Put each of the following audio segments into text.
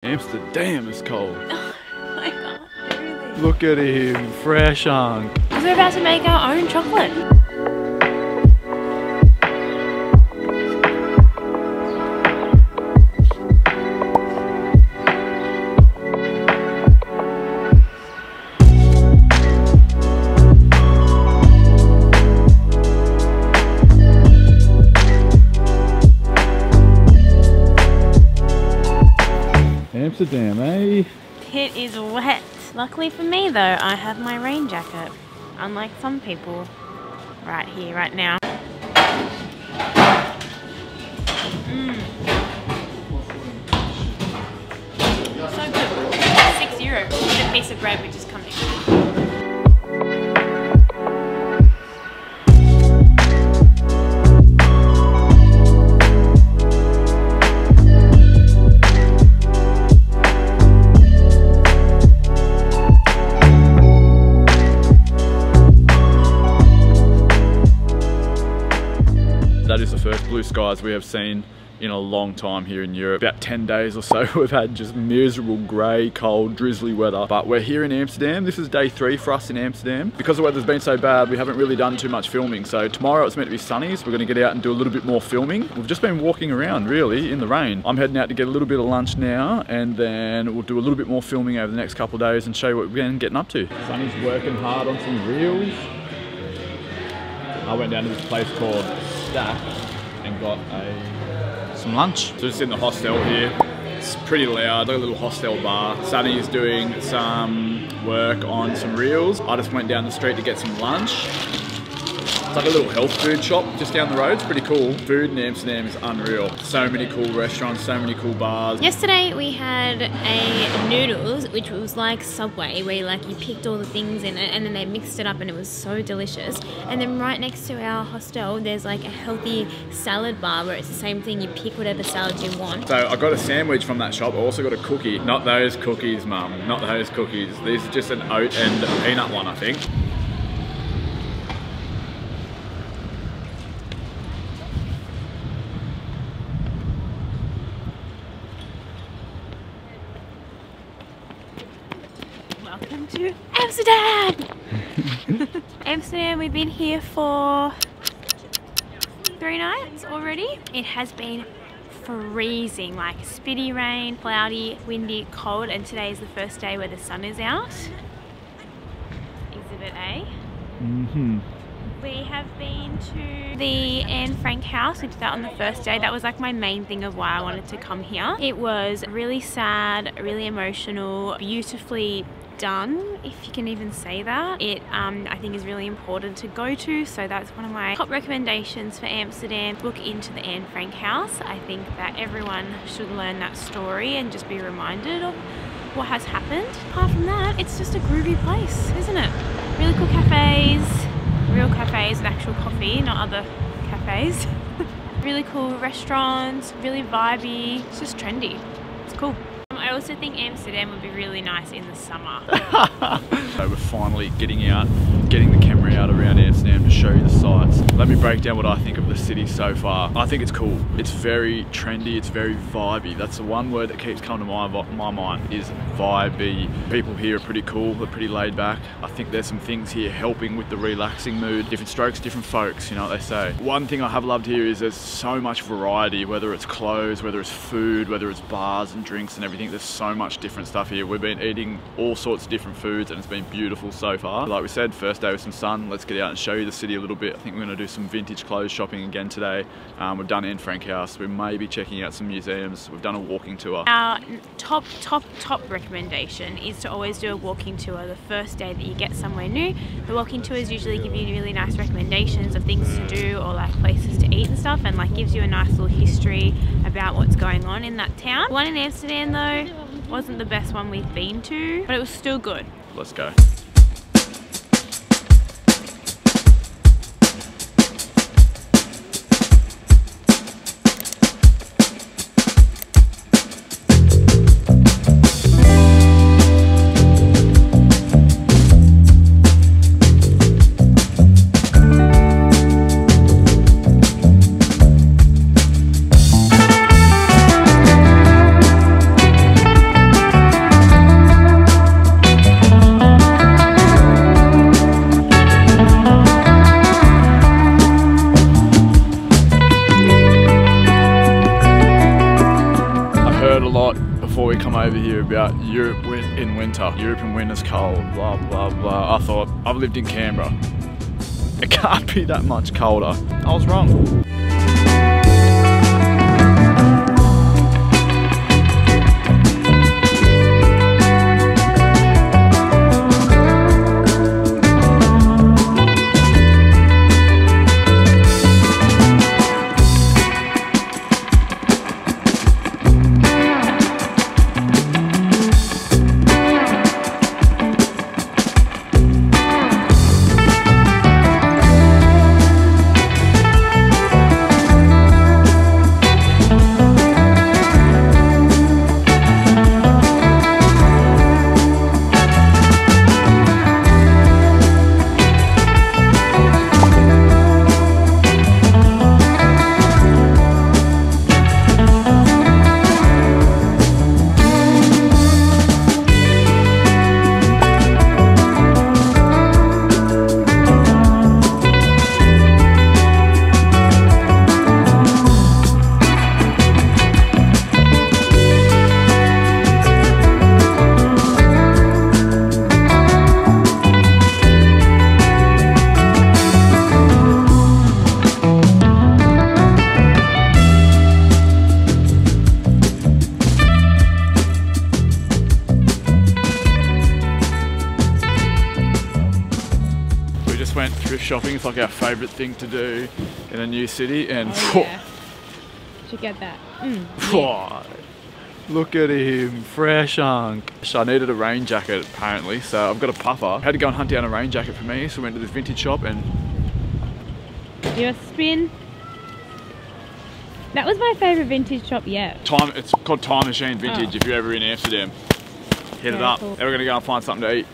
Amsterdam is cold. Oh my god, really? Look at him, fresh on. Because we're about to make our own chocolate. Amsterdam, eh? It is wet. Luckily for me though, I have my rain jacket. Unlike some people right here, right now. So good. €6 with a piece of bread which is coming. That is the first blue skies we have seen in a long time here in Europe. About 10 days or so we've had just miserable grey, cold, drizzly weather. But we're here in Amsterdam. This is day 3 for us in Amsterdam. Because the weather's been so bad, we haven't really done too much filming. So tomorrow it's meant to be sunny, so we're going to get out and do a little bit more filming. We've just been walking around really in the rain. I'm heading out to get a little bit of lunch now, and then we'll do a little bit more filming over the next couple of days and show you what we've been getting up to. Sunny's working hard on some reels. I went down to this place called Stach and got some lunch. So just in the hostel here. It's pretty loud, like a little hostel bar. Sunny's doing some work on some reels. I just went down the street to get some lunch. It's like a little health food shop just down the road. It's pretty cool. Food in Amsterdam is unreal. So many cool restaurants, so many cool bars. Yesterday we had a noodles, which was like Subway, where you picked all the things in it and then they mixed it up and it was so delicious. And then right next to our hostel, there's like a healthy salad bar where it's the same thing. You pick whatever salad you want. So I got a sandwich from that shop. I also got a cookie. Not those cookies, Mum. Not those cookies. These are just an oat and a peanut one, I think. Welcome to Amsterdam! Amsterdam, we've been here for 3 nights already. It has been freezing, like spitty rain, cloudy, windy, cold, and today is the first day where the sun is out. Exhibit A. We have been to the Anne Frank house. We did that on the first day. That was like my main thing of why I wanted to come here. It was really sad, really emotional, beautifully done, if you can even say that. It I think is really important to go to, so that's one of my top recommendations for Amsterdam. Look into the Anne Frank house. I think that everyone should learn that story and just be reminded of what has happened. Apart from that, it's just a groovy place, isn't it? Really cool cafes, real cafes with actual coffee, not other cafes. Really cool restaurants, really vibey. It's just trendy. It's cool. I also think Amsterdam would be really nice in the summer. So we're finally getting out, getting the camera out around Amsterdam to show you the sights. Let me break down what I think of the city so far. I think it's cool. It's very trendy, it's very vibey. That's the one word that keeps coming to my mind is vibey. People here are pretty cool, they're pretty laid back. I think there's some things here helping with the relaxing mood. Different strokes, different folks, you know what they say. One thing I have loved here is there's so much variety, whether it's clothes, whether it's food, whether it's bars and drinks and everything. There's so much different stuff here. We've been eating all sorts of different foods and it's been beautiful so far. Like we said, first day with some sun. Let's get out and show you the city a little bit. I think we're going to do some vintage clothes shopping again today. We've done Anne Frank house. We may be checking out some museums. We've done a walking tour. Our top recommendation is to always do a walking tour the first day that you get somewhere new. The walking tours usually give you really nice recommendations of things to do or like places to eat and stuff, and like gives you a nice little history about what's going on in that town. The one in Amsterdam though wasn't the best one we've been to, but it was still good. Let's go. before we come over here about Europe in winter. Europe in winter's cold, blah, blah, blah. I thought, I've lived in Canberra. It can't be that much colder. I was wrong. Went thrift shopping. It's like our favourite thing to do in a new city, and yeah. Should get that. Yeah. Look at him, fresh hunk. I needed a rain jacket apparently, so I've got a puffer. I had to go and hunt down a rain jacket for me, so I went to this vintage shop and... Give us a spin. That was my favourite vintage shop yet. It's called Time Machine Vintage. If you're ever in Amsterdam, hit it up. Cool. Then we're gonna go and find something to eat.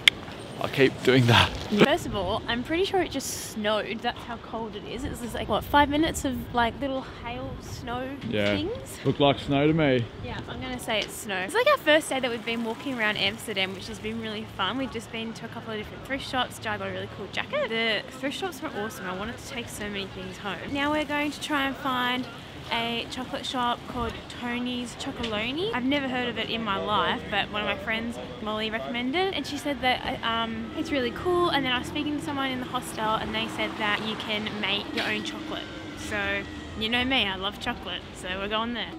I keep doing that. First of all, I'm pretty sure it just snowed. That's how cold it is. It's just like, what, 5 minutes of like little hail snow things? Looked like snow to me. Yeah, I'm gonna say it's snow. It's like our first day that we've been walking around Amsterdam, which has been really fun. We've just been to a couple of different thrift shops. Jai got a really cool jacket. The thrift shops were awesome. I wanted to take so many things home. Now we're going to try and find a chocolate shop called Tony Chocolonely. I've never heard of it in my life, but one of my friends, Molly, recommended it, and she said that it's really cool. And then I was speaking to someone in the hostel and they said that you can make your own chocolate. So, you know me, I love chocolate, so we're going there.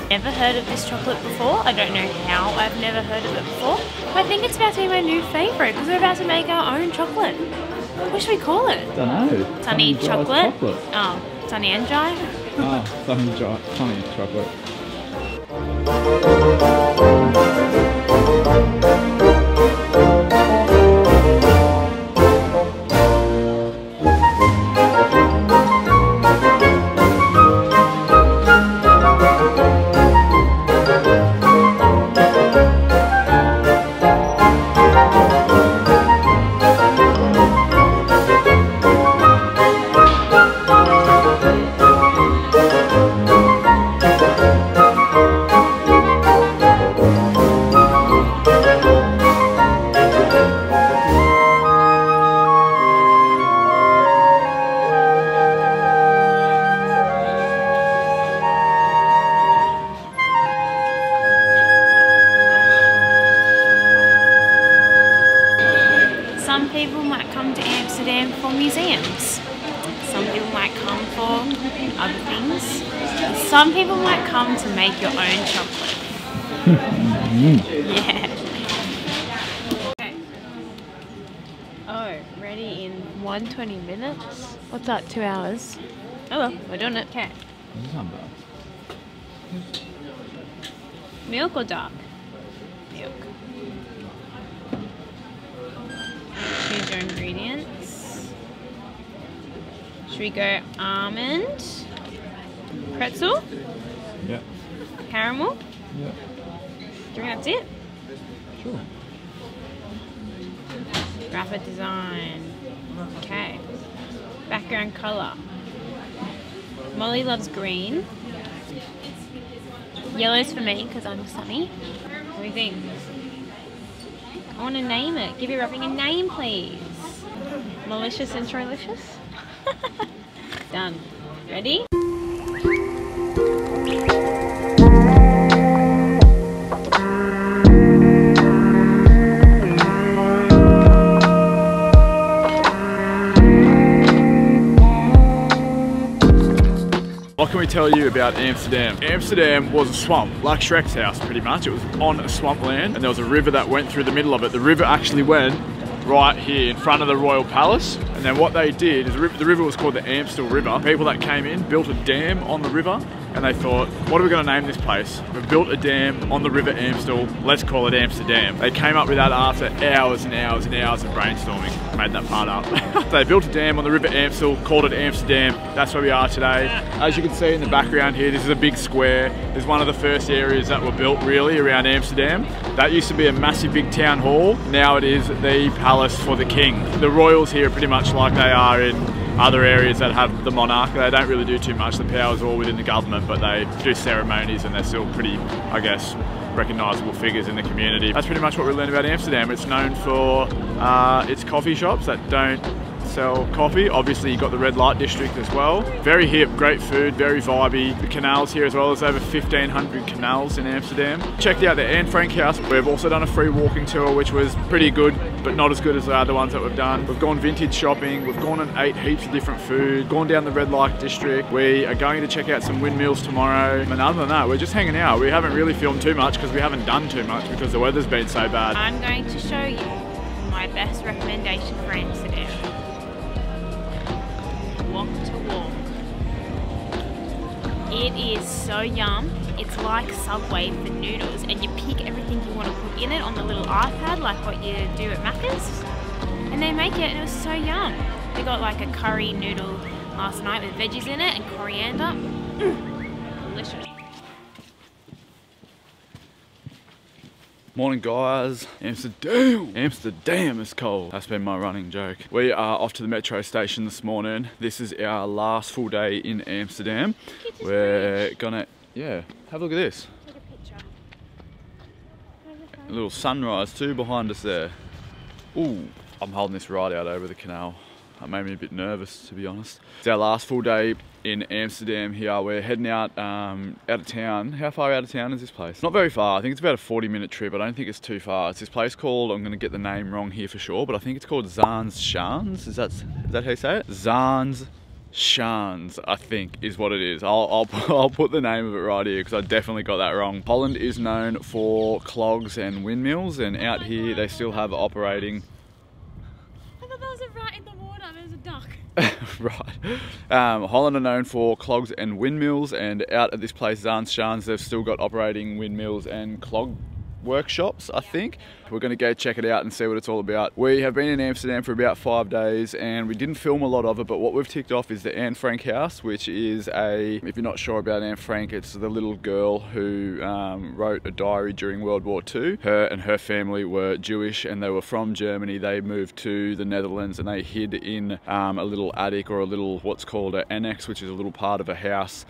Never heard of this chocolate before. I don't know how I've never heard of it before. I think it's about to be my new favourite because we're about to make our own chocolate. What should we call it? Don't know. Sunny chocolate? Oh, Sunee and I. Oh, Sunny chocolate. Some people might come to Amsterdam for museums. Some people might come for other things. Some people might come to make your own chocolate. Yeah. Okay. Oh, ready in 120 minutes? What's that, 2 hours? Oh well, we're doing it. Okay. Milk or dark? Milk. Choose your ingredients. Should we go almond, pretzel, Yeah. caramel? Yeah. Do you think that's it? Sure. Graphic design. Okay. Background colour. Molly loves green. Yellow's for me because I'm sunny. What do you think? I want to name it. Give your wrapping a name, please. Malicious and Trolicious. Done. Ready? What can we tell you about Amsterdam? Amsterdam was a swamp, like Shrek's house pretty much. It was on a swampland and there was a river that went through the middle of it. The river actually went right here in front of the Royal Palace. And then what they did is the river was called the Amstel River. People that came in built a dam on the river and they thought, what are we going to name this place? We've built a dam on the River Amstel, let's call it Amsterdam. They came up with that after hours and hours and hours of brainstorming. Made that part up. They built a dam on the River Amstel, called it Amsterdam. That's where we are today. As you can see in the background here, this is a big square. This is one of the first areas that were built really around Amsterdam. That used to be a massive big town hall. Now it is the palace for the king. The royals here are pretty much like they are in other areas that have the monarch. They don't really do too much. The power's all within the government, but they do ceremonies and they're still pretty, I guess, recognisable figures in the community. That's pretty much what we learned about Amsterdam. It's known for its coffee shops that don't sell coffee. Obviously you've got the red light district as well. Very hip, great food, very vibey. The canals here as well. There's over 1,500 canals in Amsterdam. Checked out the Anne Frank house. We've also done a free walking tour which was pretty good, but not as good as the other ones that we've done. We've gone vintage shopping, we've gone and ate heaps of different food, gone down the red light district. We are going to check out some windmills tomorrow. And other than that, we're just hanging out. We haven't really filmed too much because we haven't done too much because the weather's been so bad. I'm going to show you my best recommendation for Amsterdam. Walk to walk. It is so yum. It's like Subway for noodles and you pick everything you want to put in it on the little iPad like what you do at Macca's and they make it and it was so yum. We got like a curry noodle last night with veggies in it and coriander. Delicious. Morning guys, Amsterdam! Amsterdam is cold. That's been my running joke. We are off to the metro station this morning. This is our last full day in Amsterdam. We're gonna, yeah, have a look at this. Take a picture. A little sunrise too behind us there. Ooh, I'm holding this right out over the canal. That made me a bit nervous, to be honest. It's our last full day in Amsterdam here. We're heading out out of town. How far out of town is this place? Not very far. I think it's about a 40-minute trip. I don't think it's too far. It's this place called, I'm going to get the name wrong here for sure, but I think it's called Zaanse Schans. Is that how you say it? Zaanse Schans, I think, is what it is. I'll put the name of it right here because I definitely got that wrong. Holland is known for clogs and windmills, and out here they still have operating. I thought that was a rat in the water. There's a duck. Right. Holland are known for clogs and windmills, and out at this place, Zaanse Schans, they've still got operating windmills and clog workshops, I think. We're going to go check it out and see what it's all about. We have been in Amsterdam for about 5 days and we didn't film a lot of it, but what we've ticked off is the Anne Frank house, which is if you're not sure about Anne Frank, it's the little girl who wrote a diary during World War II. Her and her family were Jewish and they were from Germany. They moved to the Netherlands and they hid in a little attic or a little, what's called an annex, which is a little part of a house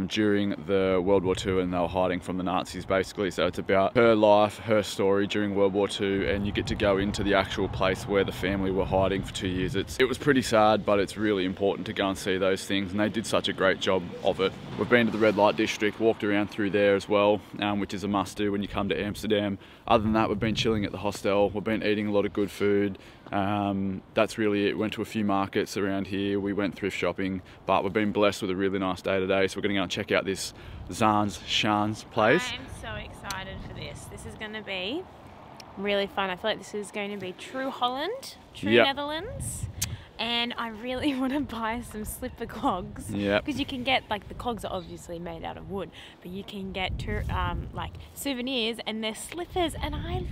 during the World War II, and they were hiding from the Nazis basically. So it's about her life, her story during World War II, and you get to go into the actual place where the family were hiding for 2 years. It was pretty sad, but it's really important to go and see those things, and they did such a great job of it. We've been to the red light district, walked around through there as well, which is a must do when you come to Amsterdam. Other than that, we've been chilling at the hostel, we've been eating a lot of good food. That's really it. Went to a few markets around here, we went thrift shopping, but we've been blessed with a really nice day today, so we're going to go and check out this Zaanse Schans place. I'm so excited for this. This is going to be really fun. I feel like this is going to be true Holland, true Netherlands. and I really want to buy some slipper clogs. Yeah. Because you can get, like, the clogs are obviously made out of wood, but you can get like souvenirs, and they're slippers, and I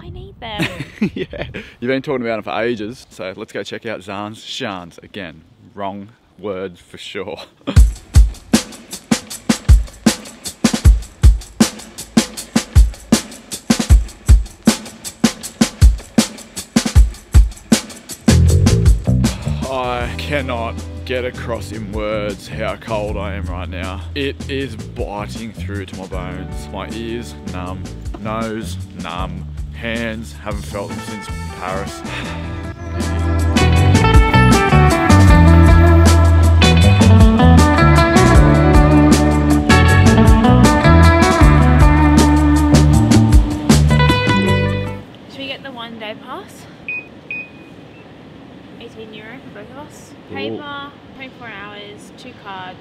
need them. Yeah, you've been talking about it for ages, so let's go check out Zaanse. Schans, again, wrong word for sure. I cannot get across in words how cold I am right now. It is biting through to my bones. My ears numb, nose numb, hands haven't felt them since Paris. Should we get the 1 day pass? €18 for both of us. Paper, 24 hours, 2 cards.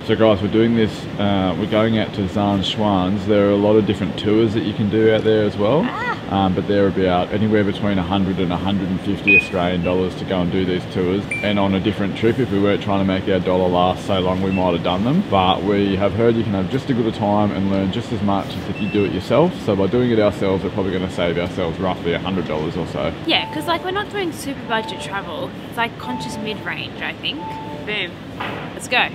So guys, we're doing this, we're going out to Zaanse Schans. There are a lot of different tours that you can do out there as well. But they're about anywhere between 100 and 150 Australian dollars to go and do these tours. And on a different trip, if we weren't trying to make our dollar last so long, we might have done them. But we have heard you can have just as good a time and learn just as much as if you do it yourself. So by doing it ourselves, we're probably going to save ourselves roughly $100 or so. Yeah, because like we're not doing super budget travel. It's like conscious mid-range, I think. Boom. Let's go.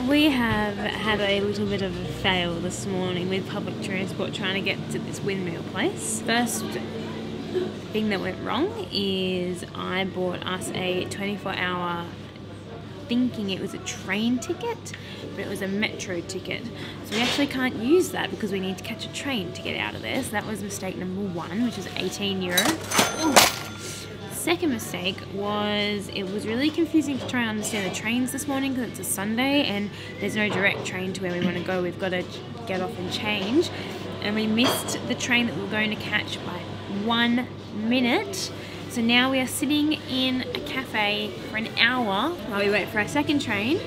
We have had a little bit of a fail this morning with public transport trying to get to this windmill place. First thing that went wrong is I bought us a 24-hour thinking it was a train ticket, but it was a metro ticket. So we actually can't use that because we need to catch a train to get out of there. So that was mistake number 1, which is €18. Ooh. Second mistake was it was really confusing to try and understand the trains this morning because it's a Sunday and there's no direct train to where we want to go. We've got to get off and change, and we missed the train that we were going to catch by 1 minute. So now we are sitting in a cafe for an hour while we wait for our second train.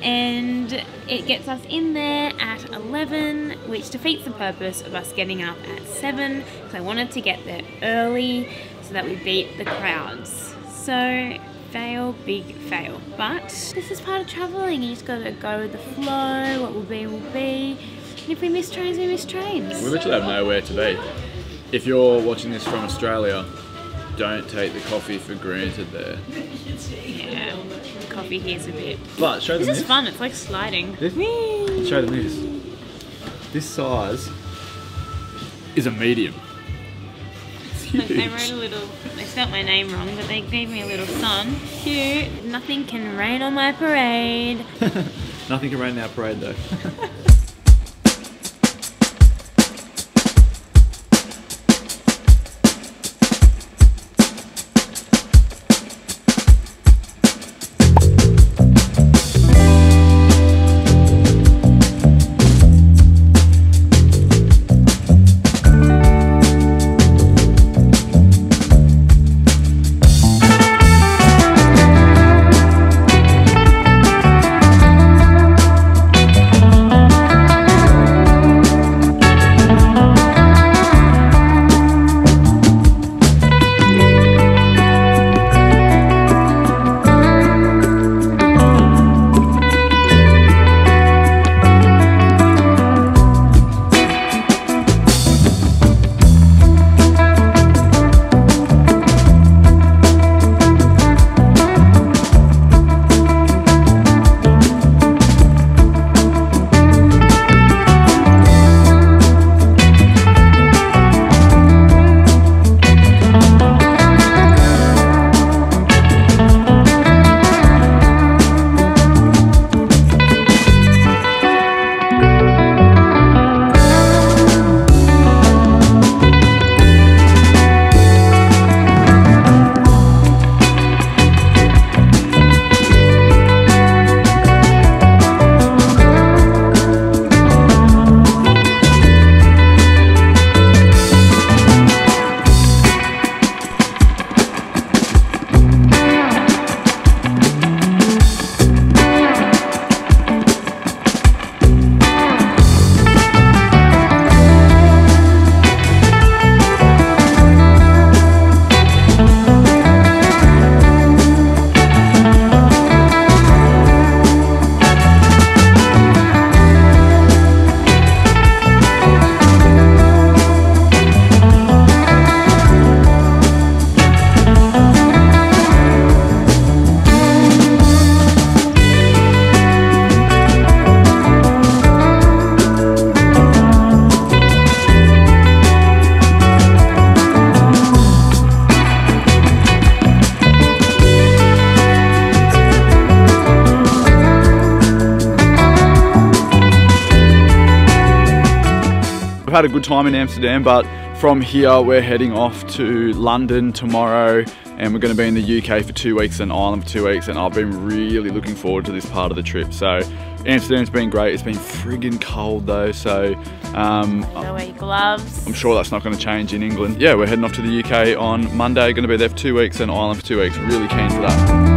And it gets us in there at 11, which defeats the purpose of us getting up at 7, because I wanted to get there early so that we beat the crowds. So, fail, big fail. But this is part of travelling. You just gotta go with the flow, what will be will be. And if we miss trains, we miss trains. We literally have nowhere to be. If you're watching this from Australia, don't take the coffee for granted there. Yeah, the coffee here's a bit. But show them this is fun, it's like sliding. Show them this. This size is a medium. It's huge. Look, they wrote a little, they spelt my name wrong, but they gave me a little sun. Cute. Nothing can rain on my parade. Nothing can rain in our parade though. We've had a good time in Amsterdam, but from here we're heading off to London tomorrow, and we're going to be in the UK for 2 weeks and Ireland for 2 weeks, and I've been really looking forward to this part of the trip. So Amsterdam's been great. It's been friggin' cold though, so wear your gloves. I'm sure that's not going to change in England. Yeah, we're heading off to the UK on Monday, going to be there for 2 weeks and Ireland for 2 weeks. Really keen for that.